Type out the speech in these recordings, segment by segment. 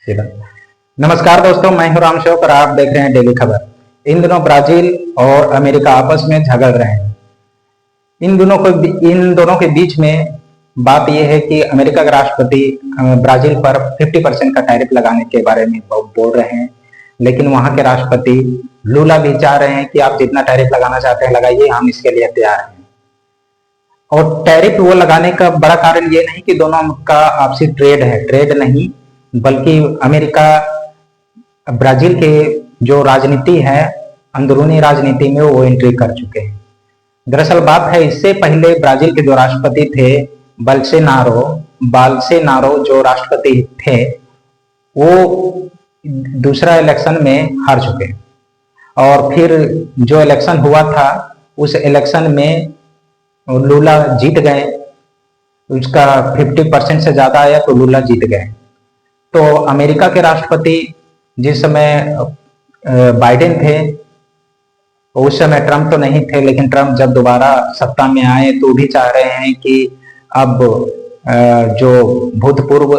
चलो। नमस्कार दोस्तों, मैं हूं राम शौक और आप देख रहे हैं डेली खबर। इन दिनों ब्राजील और अमेरिका आपस में झगड़ रहे हैं। इन दोनों के बीच में बात यह है कि अमेरिका के राष्ट्रपति ब्राजील पर 50% का टैरिफ लगाने के बारे में बोल रहे हैं, लेकिन वहां के राष्ट्रपति लूला भी चाह रहे हैं कि आप जितना टैरिफ लगाना चाहते हैं लगाइए, हम इसके लिए तैयार हैं। और टैरिफ वो लगाने का बड़ा कारण ये नहीं कि दोनों का आपसी ट्रेड है, ट्रेड नहीं, बल्कि अमेरिका ब्राजील के जो राजनीति है, अंदरूनी राजनीति में वो एंट्री कर चुके हैं। दरअसल बात है, इससे पहले ब्राजील के जो राष्ट्रपति थे बाल्सेनारो जो राष्ट्रपति थे, वो दूसरा इलेक्शन में हार चुके और फिर जो इलेक्शन हुआ था उस इलेक्शन में लूला जीत गए। उसका 50% से ज्यादा आया तो लूला जीत गए। तो अमेरिका के राष्ट्रपति जिस समय बाइडेन थे, उस समय ट्रंप तो नहीं थे, लेकिन ट्रंप जब दोबारा सत्ता में आए तो भी चाह रहे हैं कि अब जो भूतपूर्व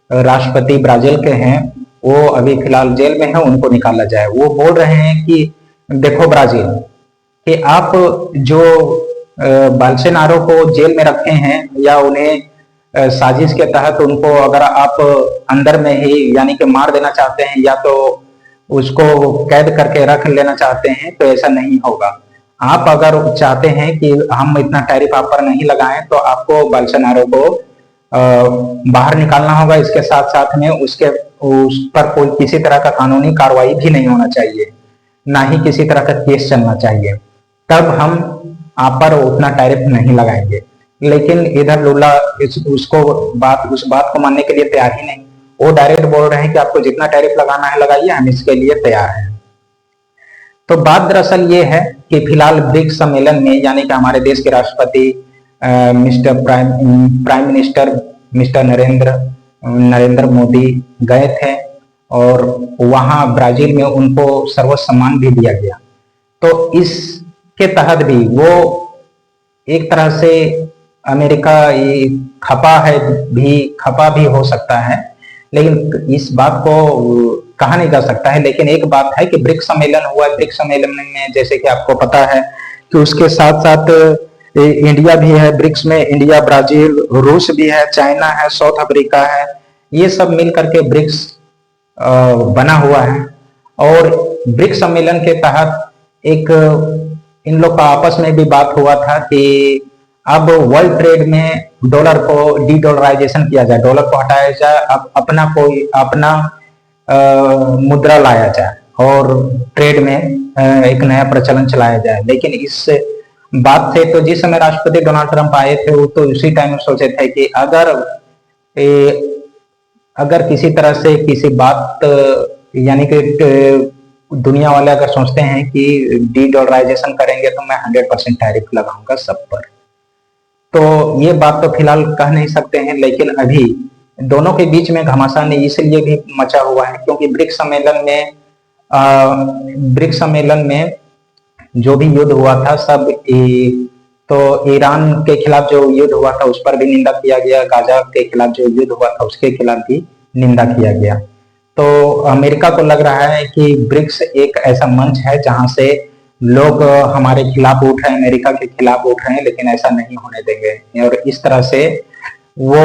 राष्ट्रपति ब्राजील के हैं वो अभी फिलहाल जेल में हैं, उनको निकाला जाए। वो बोल रहे हैं कि देखो ब्राजील, कि आप जो बोल्सोनारो को जेल में रखे हैं या उन्हें साजिश के तहत उनको अगर आप अंदर में ही यानी कि मार देना चाहते हैं या तो उसको कैद करके रख लेना चाहते हैं, तो ऐसा नहीं होगा। आप अगर चाहते हैं कि हम इतना टैरिफ आप पर नहीं लगाएं तो आपको बोल्सोनारो को बाहर निकालना होगा। इसके साथ साथ में उस पर कोई किसी तरह का कानूनी कार्रवाई भी नहीं होना चाहिए, ना ही किसी तरह का केस चलना चाहिए, तब हम आप पर उतना टैरिफ नहीं लगाएंगे। लेकिन इधर लूला उस बात को मानने के लिए तैयार ही नहीं। वो डायरेक्ट बोल रहे हैं कि आपको जितना टैरिफ लगाना है लगाइए, हम इसके लिए तैयार हैं। तो बात दरअसल ये है कि फिलहाल ब्रिक्स सम्मेलन में यानी कि हमारे देश के राष्ट्रपति prime minister mister Narendra Modi गए थे और वहां ब्राजील में उनको सर्वोच्च सम्मान भी दिया गया। तो इसके तहत भी वो एक तरह से अमेरिका खपा भी हो सकता है, लेकिन इस बात को कहा नहीं जा सकता है। लेकिन एक बात है कि ब्रिक्स सम्मेलन हुआ, ब्रिक्स सम्मेलन में जैसे कि आपको पता है कि उसके साथ साथ इंडिया भी है। ब्रिक्स में इंडिया, ब्राजील, रूस भी है, चाइना है, साउथ अफ्रीका है, ये सब मिल करके ब्रिक्स बना हुआ है। और ब्रिक्स सम्मेलन के तहत एक इन लोग का आपस में भी बात हुआ था कि अब वर्ल्ड ट्रेड में डॉलर को डी-डॉलराइजेशन किया जाए, डॉलर को हटाया जाए, अब अपना मुद्रा लाया जाए और ट्रेड में एक नया प्रचलन चलाया जाए। लेकिन इस बात से तो जिस समय राष्ट्रपति डोनाल्ड ट्रंप आए थे वो तो उसी टाइम सोचे थे कि अगर किसी तरह से किसी बात यानी कि दुनिया वाले अगर सोचते हैं कि डी-डॉलराइजेशन करेंगे तो मैं 100% टैरिफ लगाऊंगा सब पर। तो ये बात तो फिलहाल कह नहीं सकते हैं, लेकिन अभी दोनों के बीच में घमासान इसलिए भी मचा हुआ है क्योंकि ब्रिक्स सम्मेलन में जो भी युद्ध हुआ था सब तो ईरान के खिलाफ जो युद्ध हुआ था उस पर भी निंदा किया गया, गाजा के खिलाफ जो युद्ध हुआ था उसके खिलाफ भी निंदा किया गया। तो अमेरिका को लग रहा है कि ब्रिक्स एक ऐसा मंच है जहां से लोग हमारे खिलाफ उठ रहे हैं, अमेरिका के खिलाफ उठ रहे हैं, लेकिन ऐसा नहीं होने देंगे। और इस तरह से वो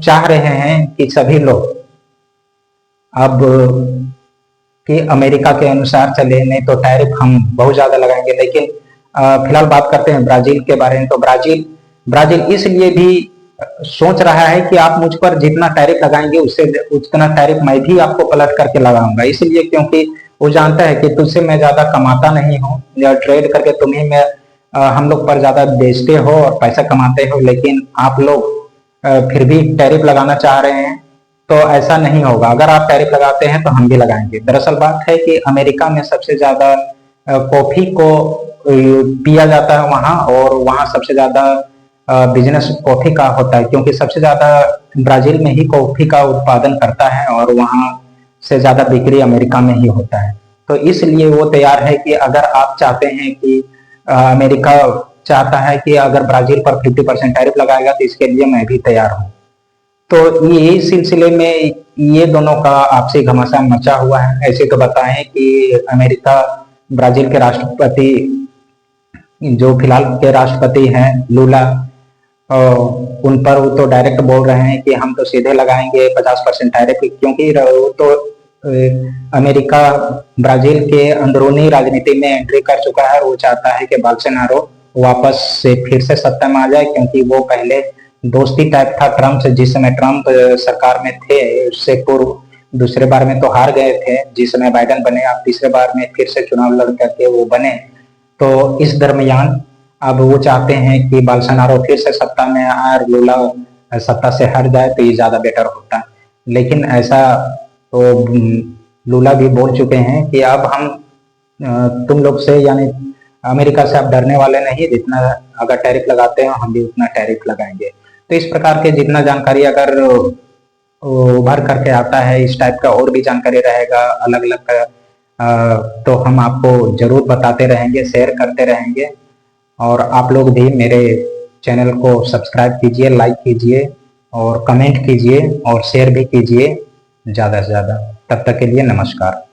चाह रहे हैं कि सभी लोग अब कि अमेरिका के अनुसार चले, नहीं तो टैरिफ हम बहुत ज्यादा लगाएंगे। लेकिन फिलहाल बात करते हैं ब्राजील के बारे में। तो ब्राजील इसलिए भी सोच रहा है कि आप मुझ पर जितना टैरिफ लगाएंगे उससे उतना टैरिफ मैं भी आपको पलट करके लगाऊंगा, इसलिए क्योंकि वो जानता है कि तुझसे मैं ज्यादा कमाता नहीं हूँ या ट्रेड करके तुम्हें मैं हम लोग पर ज्यादा बेचते हो और पैसा कमाते हो, लेकिन आप लोग फिर भी टैरिफ लगाना चाह रहे हैं, तो ऐसा नहीं होगा। अगर आप टैरिफ लगाते हैं तो हम भी लगाएंगे। दरअसल बात है कि अमेरिका में सबसे ज्यादा कॉफी को पिया जाता है वहां, और वहां सबसे ज्यादा बिजनेस कॉफी का होता है क्योंकि सबसे ज्यादा ब्राजील में ही कॉफी का उत्पादन करता है और वहां से ज्यादा बिक्री अमेरिका में ही होता है। तो इसलिए वो तैयार है कि अगर आप चाहते हैं कि अमेरिका चाहता है कि अगर ब्राजील पर 50% टैरिफ लगाएगा तो इसके लिए मैं भी तैयार हूं। तो ये सिलसिले में ये दोनों का आपसी घमासान मचा हुआ है। ऐसे तो बताएं कि अमेरिका ब्राजील के राष्ट्रपति, जो फिलहाल के राष्ट्रपति हैं लूला, उन पर वो तो डायरेक्ट बोल रहे हैं कि हम तो सीधे लगाएंगे 50% टैरिफ, क्योंकि वो तो अमेरिका ब्राजील के अंदरूनी राजनीति में एंट्री कर चुका है। वो चाहता है कि बोल्सोनारो वापस से फिर से सत्ता में आ जाए, क्योंकि वो पहले दोस्ती टाइप था ट्रम्प से। जिस समय ट्रम्प सरकार में थे उससे पूर्व दूसरे बार में तो हार गए थे, जिस समय बाइडेन बने, अब तीसरे बार में फिर से चुनाव लड़ करके वो बने। तो इस दरमियान अब वो चाहते हैं कि बोल्सोनारो फिर से सत्ता में आए और लूला सत्ता से हट जाए तो ये ज्यादा बेटर होता है। लेकिन ऐसा तो लूला भी बोल चुके हैं कि अब हम तुम लोग से, यानी अमेरिका से अब डरने वाले नहीं, जितना अगर टैरिफ लगाते हो हम भी उतना टैरिफ लगाएंगे। तो इस प्रकार के जितना जानकारी अगर उभर करके आता है, इस टाइप का और भी जानकारी रहेगा अलग अलग, तो हम आपको जरूर बताते रहेंगे, शेयर करते रहेंगे। और आप लोग भी मेरे चैनल को सब्सक्राइब कीजिए, लाइक कीजिए और कमेंट कीजिए और शेयर भी कीजिए ज़्यादा से ज़्यादा। तब तक के लिए नमस्कार।